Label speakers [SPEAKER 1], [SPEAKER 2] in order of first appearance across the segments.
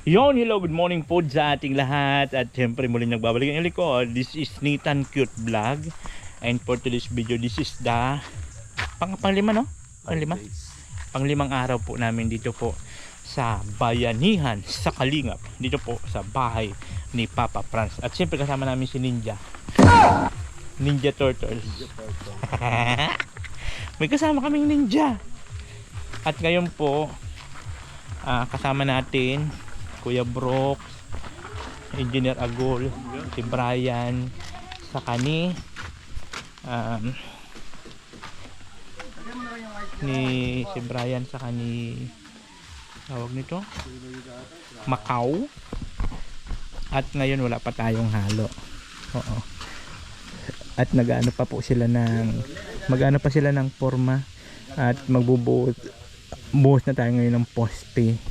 [SPEAKER 1] Yon, hello, good morning po sa ating lahat. At syempre muli nagbabalik ang ko. This is Nathan Cute Vlog. And for today's video, this is the panglima, no? Panglimang araw po namin dito po sa Bayanihan sa Kalingap. Dito po sa bahay ni Papa Franz. At syempre kasama namin si Ninja. Ninja Turtles. May kasama kaming ninja. At ngayon po kasama natin Kuya Brooks, Engineer Agol, si Brian, saka ni si Brian, saka ni tawag nito Macau. At ngayon wala pa tayong halo. Oo. At nag-ano pa sila ng forma at magbubuhos na tayo ngayon ng poste.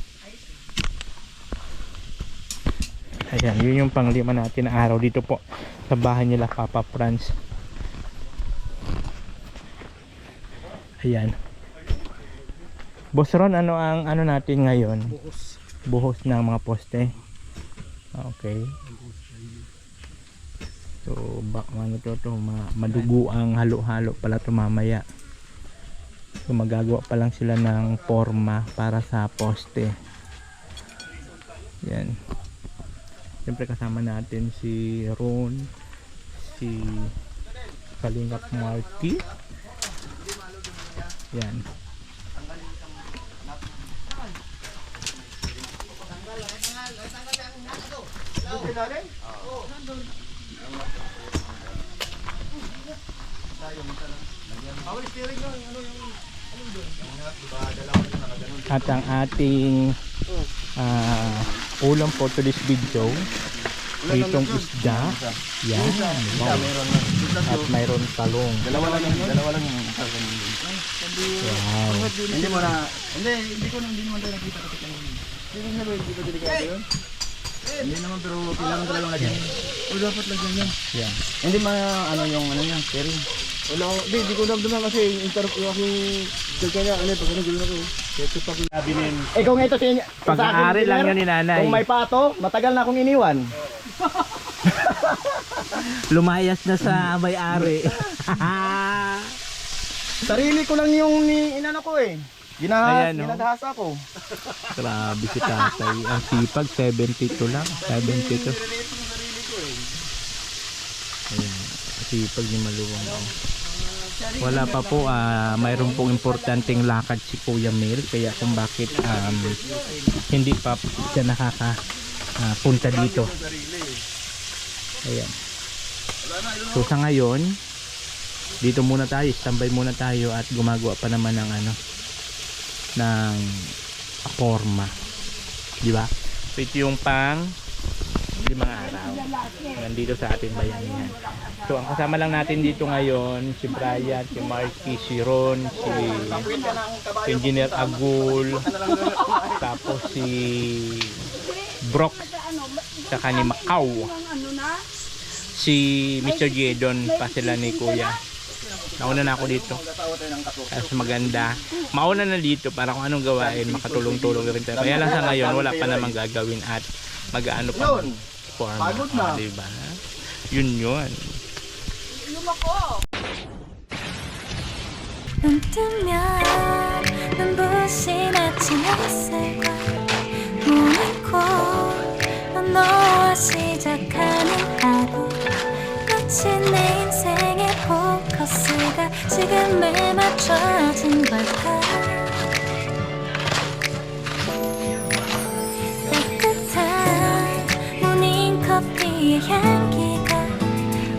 [SPEAKER 1] Ayan, yun yung panglima natin na araw dito po sa bahay nila Papa Franz. Ayan. Boss Ron, ano ang natin ngayon? Buhos ng mga poste. Okay. So, madugo ang halo-halo pala ito mamaya. So, magagawa pa lang sila ng forma para sa poste. Yan. Siyempre kasama natin si Ron, si Kalingap Marky. Yan. At ang ating ulam for today's video, itong isda. Yan. Wow. At mayroon talong.
[SPEAKER 2] Dalawa lang yung
[SPEAKER 1] Wow.
[SPEAKER 2] Hindi mo tayo nakita kasi kanina. Hindi ko delikado yun? Hindi naman, pero kailangan talagang lagyan. O dapat lagyan yan.
[SPEAKER 1] Yan.
[SPEAKER 2] Hindi yung yan, pairing. Wala ko, hindi ko naman kasi yung aking kanya, pag gawin ako.
[SPEAKER 3] Kung ito sa inyo,
[SPEAKER 1] Pag-aari lang yun ni nanay.
[SPEAKER 3] kung may pato, matagal na akong iniwan.
[SPEAKER 1] Lumayas na sa may-ari.
[SPEAKER 3] Sarili ko lang yung inano ko eh.
[SPEAKER 1] Ayan, no?
[SPEAKER 3] Ginagahasa ko.
[SPEAKER 1] Grabe si tatay. Ang sipag, 72 lang. 72. Ayan. Sipag ni Maluwang. Wala pa po. Mayroon pong importanteng lakad si Kuya Mel. Kaya kung bakit hindi pa siya punta dito. Ayan. So sa ngayon, dito muna tayo. Standby muna tayo at gumagawa pa naman ng ng forma, di ba? So ito yung pang 5 araw nandito sa ating bayanihan. So ang kasama lang natin dito ngayon si Brian, si Marky, si Ron, si Engineer Agul, tapos si Brock, saka ni Macau, si Mr. Jedon, pa sila ni Kuya. Nauna na ako dito kasi maganda, mauna na dito para kung anong gawain makatulong-tulong rin tayo. Kaya lang sa ngayon wala pa namang gagawin at mag-ano pa forma, diba? Yun
[SPEAKER 4] 눈 뜨면 눈부신 아침 햇살과 모이고 너와 시작하는 하루 마치 내 인생의 포커스가 지금에 맞춰진 걸까. 따뜻한 모닝커피의 향기가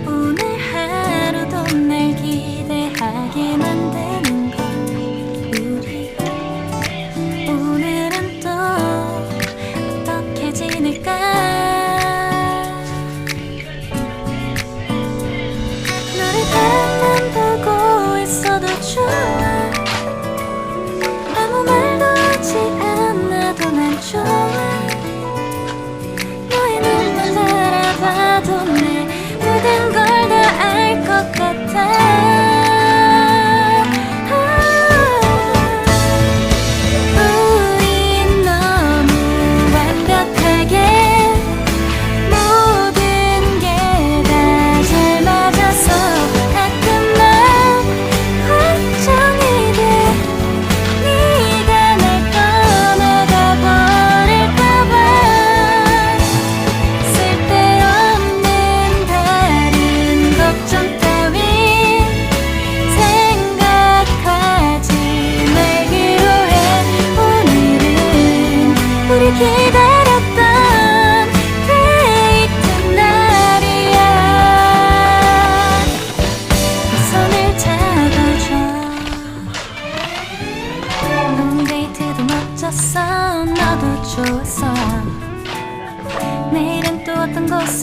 [SPEAKER 4] 오늘 하루도 날 기대하게 만드는 걸. 우리 오늘은 또 어떻게 지낼까. 너를 바라만 보고 있어도 좋아. 아무 말도 하지 않아도 난 좋아. 너의 눈만 알아봐도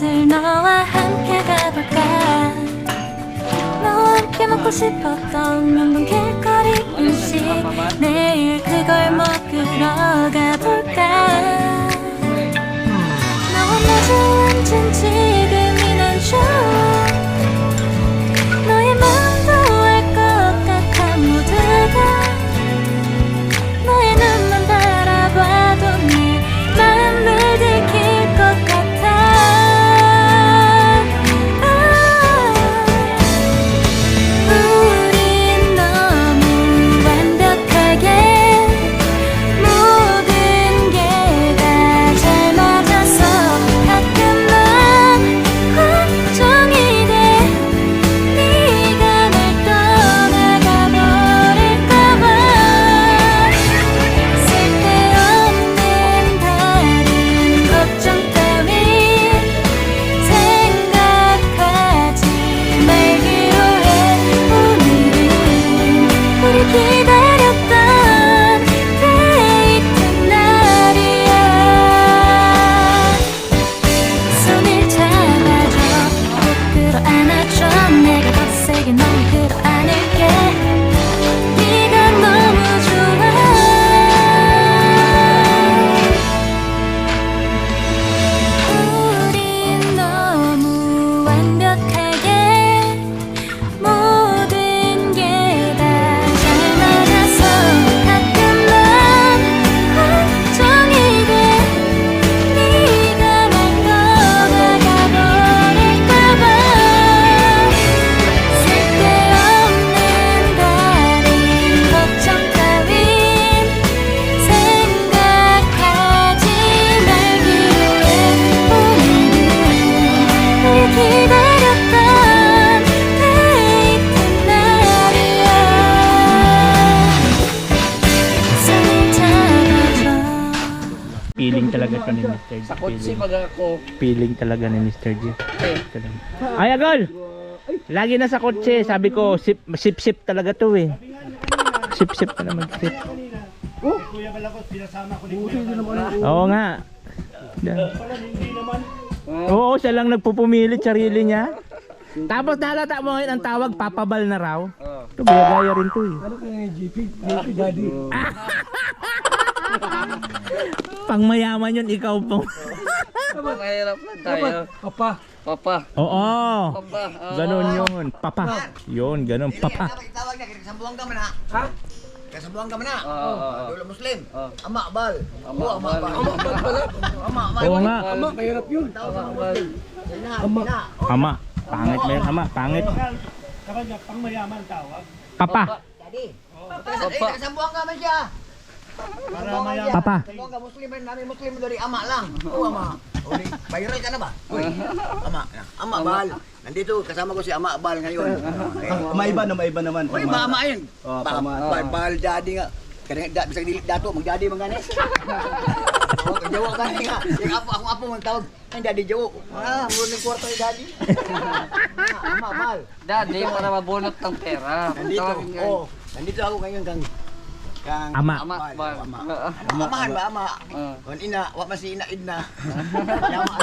[SPEAKER 4] 이곳을 너와 함께 가볼까 너와 함께 먹고 싶었던 명동 길거리 음식 내일 그걸 먹으러 가볼까 너와 마주 앉은 지금이 난 좋아 너의 마음도 알 것 같아 모두가 너의 눈만 바라봐도 네 마음을 들킬 것 같아 우린 너무 완벽하게 모든 게 다 잘 맞아서 가끔만 걱정이 돼 네가 날 떠나가 버릴까봐 쓸데없는 다른 걱정 따윈 생각하지 말기로 해 오늘은 우리 기다렸던 데이트 날이야 손을 잡아줘 꼭 끌어안아줘 내가 더 세게 널 끌어안을게 네가 너무 좋아 우린 너무 완벽하게 모든 게 다 잘 맞아서 가끔만 걱정이 돼 네가 날 떠나가 버릴까봐 쓸데없는 다른 걱정 따윈 생각하지 말기로 해 오늘은 우리 기다렸던 데이트 날이야 손을 잡아줘
[SPEAKER 1] Feeling talaga to ni Mr. G.
[SPEAKER 5] Sa kotse
[SPEAKER 1] Feeling.
[SPEAKER 5] pag ako.
[SPEAKER 1] Feeling talaga ni Mr. G. Ay, Agol! Lagi na sa kotse. Sabi ko, sip-sip talaga to eh. Sip-sip ka na mag-sip. Oo nga. Oo, siya lang nagpupumilit sarili niya. Tapos nalata mo ngayon ang tawag, papabal na raw. Ito, gaya rin to eh.
[SPEAKER 3] Ano kaya yung GP? GP daddy.
[SPEAKER 1] Pang mayaman yun, ikaw pong.
[SPEAKER 5] Mahirap na tayo.
[SPEAKER 3] Papa.
[SPEAKER 5] Papa.
[SPEAKER 1] Oo.
[SPEAKER 5] Papa.
[SPEAKER 1] Ganon yun. Papa. Yun, ganon. Papa.
[SPEAKER 2] Tawag na, kasambuang ka man ha. Ha? Kasambuang ka man ha. Dula Muslim.
[SPEAKER 5] Oo.
[SPEAKER 2] Ama bal.
[SPEAKER 5] Ama
[SPEAKER 2] Oo,
[SPEAKER 5] bal.
[SPEAKER 2] Ama bal pala. Ama bal.
[SPEAKER 1] Oo nga.
[SPEAKER 3] Ama, mahirap yun.
[SPEAKER 2] Ama.
[SPEAKER 1] Ama. Pangit ba yun? Ama. Pangit. Papa.
[SPEAKER 2] Daddy. Kasambuang ka man siya.
[SPEAKER 1] Papa.
[SPEAKER 2] Kasambuang ka Muslim man namin Muslim dari ama lang. Oo, ama. Uli, viral ka na ba? Uy. Ama. Ama bal. Nandito kasama ko si Ama Bal ngayon.
[SPEAKER 3] Maiba naman.
[SPEAKER 2] Uy, mama yun.
[SPEAKER 3] Oh, tama.
[SPEAKER 2] Bal daddy nga. Kaya bisag dilit dato, mag-daddy man gani. Oh, jawa gani nga. Yung akong apo man tawag. Ang daddy jawo. Muro ng kwarto ni daddy. Ama Bal.
[SPEAKER 5] Daddy, para mabunot ng pera.
[SPEAKER 2] Nandito. Oh, nandito ako ngayon kang
[SPEAKER 1] Ama.
[SPEAKER 5] Ama.
[SPEAKER 2] Bal. Amahan ba ama? Kon ina, wa man si ina idna. Yama.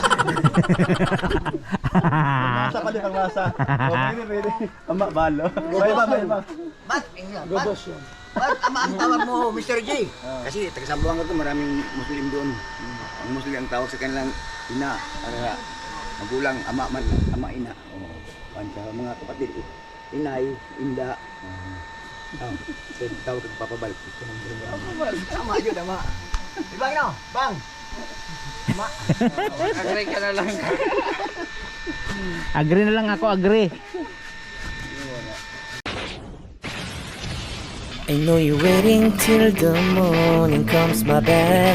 [SPEAKER 3] Masa pa din ang masa. Oh, pwede. Ama, balo. Maiba.
[SPEAKER 2] Bat, ingla. Bat, ama ang tawag mo, Mr. J. Kasi taga-Sambuanga ko, maraming Muslim doon. Ang Muslim ang tawag sa kanilang ina. Para magulang, ama ina. Sa mga kapatid, inay, inda. Tawag ng papabal. Ama yun, ama. Ibang no? Bang! Ama.
[SPEAKER 5] Agree ka na lang.
[SPEAKER 1] Agree na lang ako, agree.
[SPEAKER 6] I know you're waiting till the morning comes, my bed.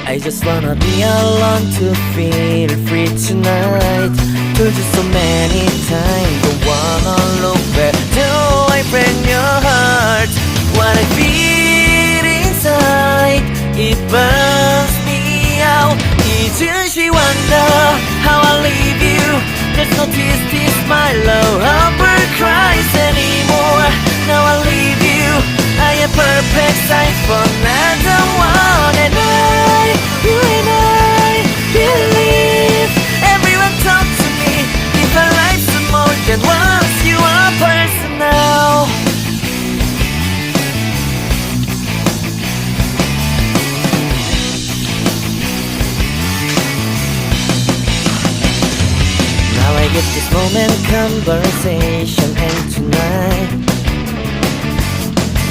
[SPEAKER 6] I just wanna be alone to feel free tonight. Told you so many times, don't wanna look back. Do I break your heart? What I feel inside, it burns me out. Didn't she wonder how I leave you? There's no tears, my love, Humber cries anymore. Now I leave you, I am perfect sight for another one. And I, you and I, believe get this moment conversation and tonight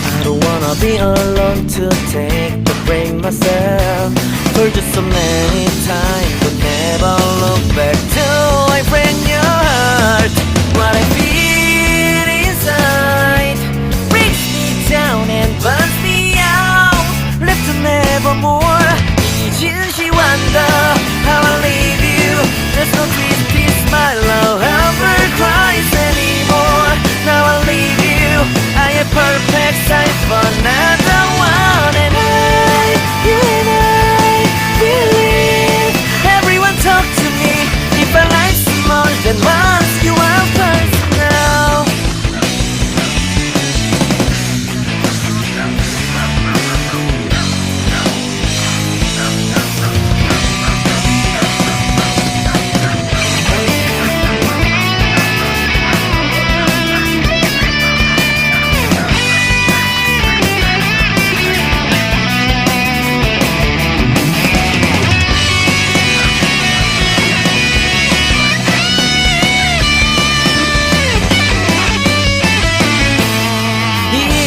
[SPEAKER 6] I don't wanna be alone to take the break myself. Told you so many times, but never look back till I break your heart. What I feel inside breaks me down and burns me out. Left to nevermore. She wonder how I leave you. There's no twisty smile, no ever cries anymore. Now I leave you. I am perfect sign for another one, and you and I believe. Everyone talk to me. If I like you more than once, you are personal.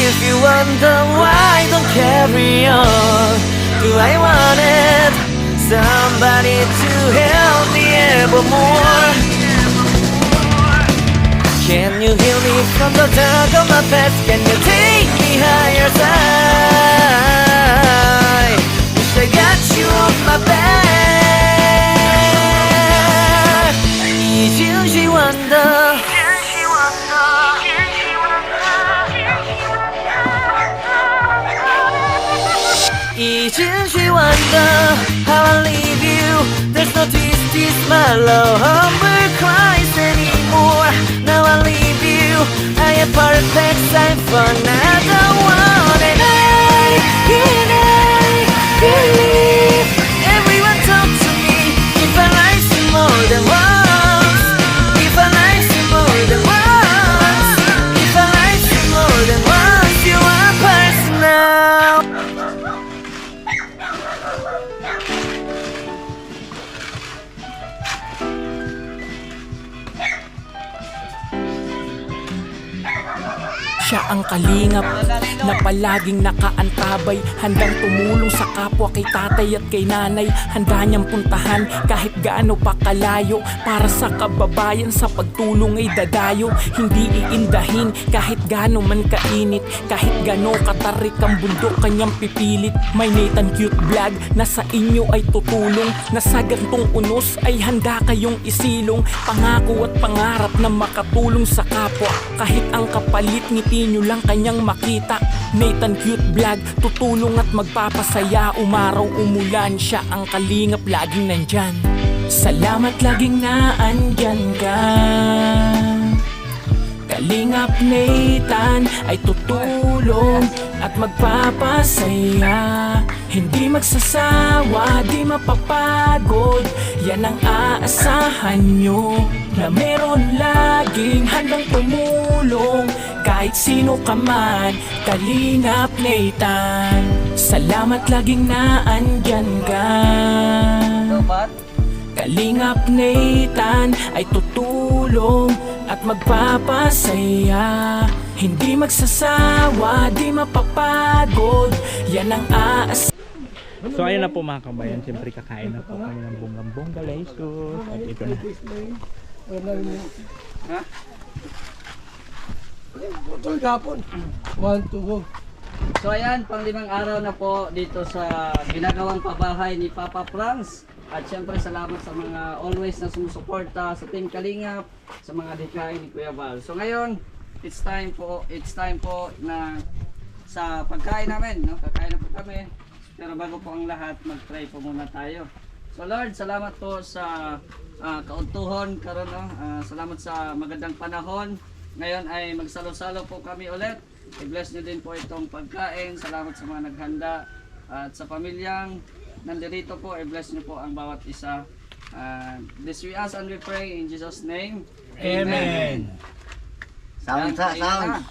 [SPEAKER 6] If you wonder why, don't carry on. Do I want it? Somebody to help me evermore. Can you heal me from the dark of my past? Can you take me higher side? Wish I got you off my back. She wonder. Each and she wonder how I leave you. There's no twisty smile or humble cries anymore. Now I leave you. I am perfect sign for another one, and I believe. Everyone talk to me. If I like you more than once, if I like you more than once, if I like you more than once, you are personal.
[SPEAKER 7] Siya ang kalingap na palaging nakaantabay, handang tumulong sa kapwa kay tatay at kay nanay. Handa niyang puntahan kahit gaano pa kalayo, para sa kababayan sa pagtulong ay dadayo. Hindi iindahin kahit gaano man kainit, kahit gaano katarik ang bundok kanyang pipilit. May Nathan Cute Vlog na sa inyo ay tutulong, na sa gantong unos ay handa kayong isilong. Pangako at pangarap na makatulong sa kapwa, kahit ang kapalit ngiti nyo lang kanyang makita. Nathan Cute Vlog, tutulong at magpapasaya. Umaraw umulan, siya ang kalingap laging nandyan. Salamat laging naandyan ka. Kalingap Nathan ay tutulong at magpapasaya. Hindi magsasawa, di mapapagod. Yan ang aasahan nyo, na meron laging handang tumulong. Kahit sino ka man, Kalingap Nathan. Salamat laging naandyan ka. Kalingap Nathan ay tutulong at magpapasaya. Hindi magsasawa, di mapapagod. Yan ang aas.
[SPEAKER 1] So ayun na po mga kabayan, siyempre kakain na po kami ng bonggang-bongga lesos. At ito na.
[SPEAKER 5] Ha?
[SPEAKER 3] Botol gapon. 1, 2, go.
[SPEAKER 5] So ayan, pang-5 araw na po dito sa ginagawang pabahay ni Papa Franz. At syempre salamat sa mga always na sumusuporta sa Team Kalingap, sa mga dikain ni Kuya Val. So ngayon, it's time po na sa pagkain namin, no? Kakain na po kami. Pero bago po ang lahat, mag-pray po muna tayo. So Lord, salamat po sa kauntuhon karon, no? Salamat sa magandang panahon. Ngayon ay magsalo-salo po kami ulit. I-bless nyo din po itong pagkain. Salamat sa mga naghanda. At sa pamilyang nandirito po, i-bless nyo po ang bawat isa. This we ask and we pray in Jesus' name. Amen.
[SPEAKER 2] Sound, sound.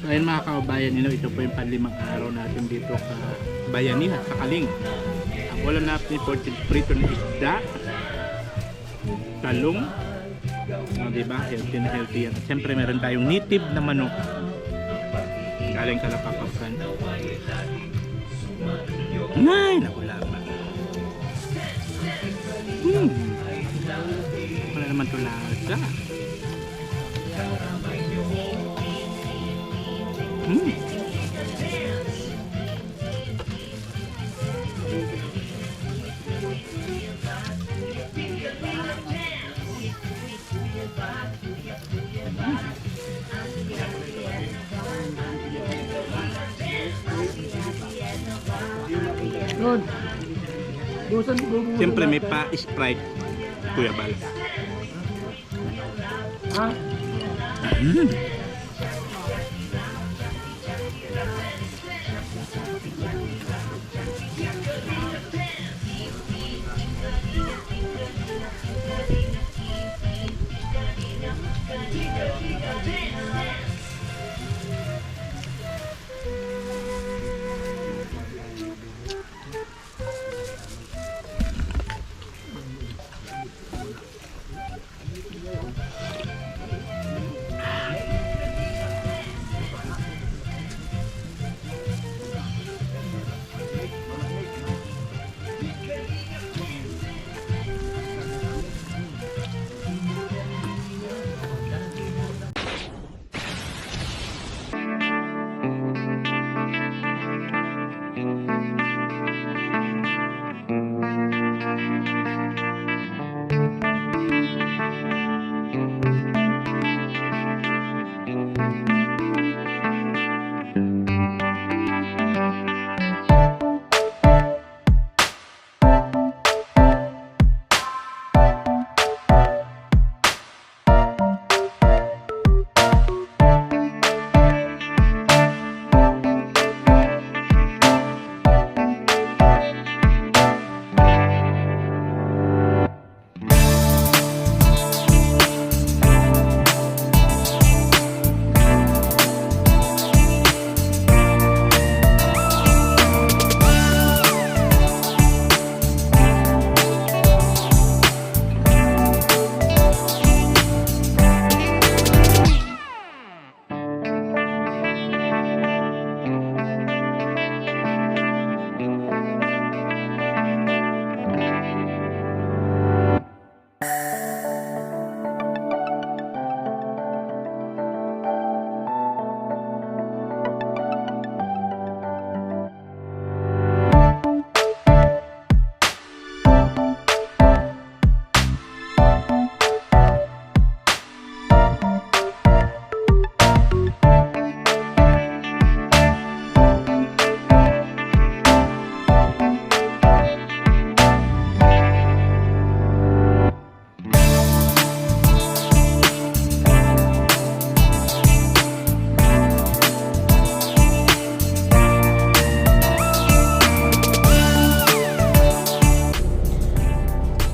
[SPEAKER 1] Ngayon mga kababayan, ito po yung panlimang araw natin dito sa Bayanihan, sa Kaling. Ang ulam natin po, prito ng isda, talong, diba? Healthy na healthy yan. At siyempre meron tayong native na manok. Galing Kalapapasan. Nay, nakulaman. Wala naman ito lasa. Siyempre may pa-Sprite, Kuya Bal.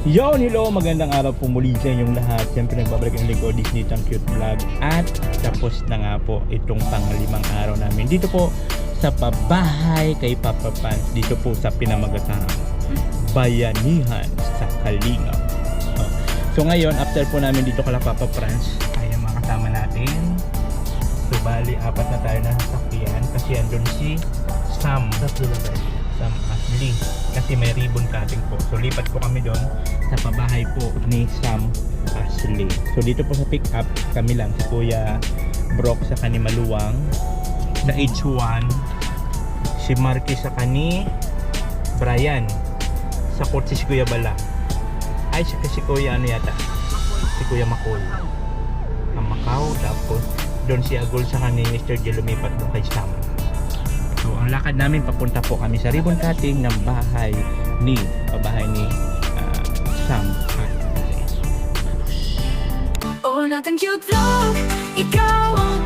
[SPEAKER 1] Yo, hello, magandang araw po muli sa inyong lahat. Siyempre nagbabalik ang lingkod Disney Tang Cute Vlog. At tapos na nga po itong pang-5 araw namin dito po sa pabahay kay Papa Pans. Dito po sa pinamagatang Bayanihan sa Kalingap. So ngayon, after po namin dito kala Papa Franz, ay ang mga kasama natin. So bali, 4 na tayo na sasakyan kasi andun si Sam. Sam Ashley. Kasi may ribbon cutting po. So lipat po kami doon sa pabahay po ni Sam Ashley. So dito po sa pick up, kami lang si Kuya Brock sa kani Maluwang, sa H1, si Marky sa kani Brian, sa kotse si Kuya Bala. Ay, si Kuya ano yata? Si Kuya Makoy. Ang Macau, tapos doon si Agul sa kani Mr. J lumipat doon kay Sam. So, ang lakad namin papunta po kami sa ribbon cutting ng pabahay ni Sam.
[SPEAKER 4] All natin cute vlog, ikaw ang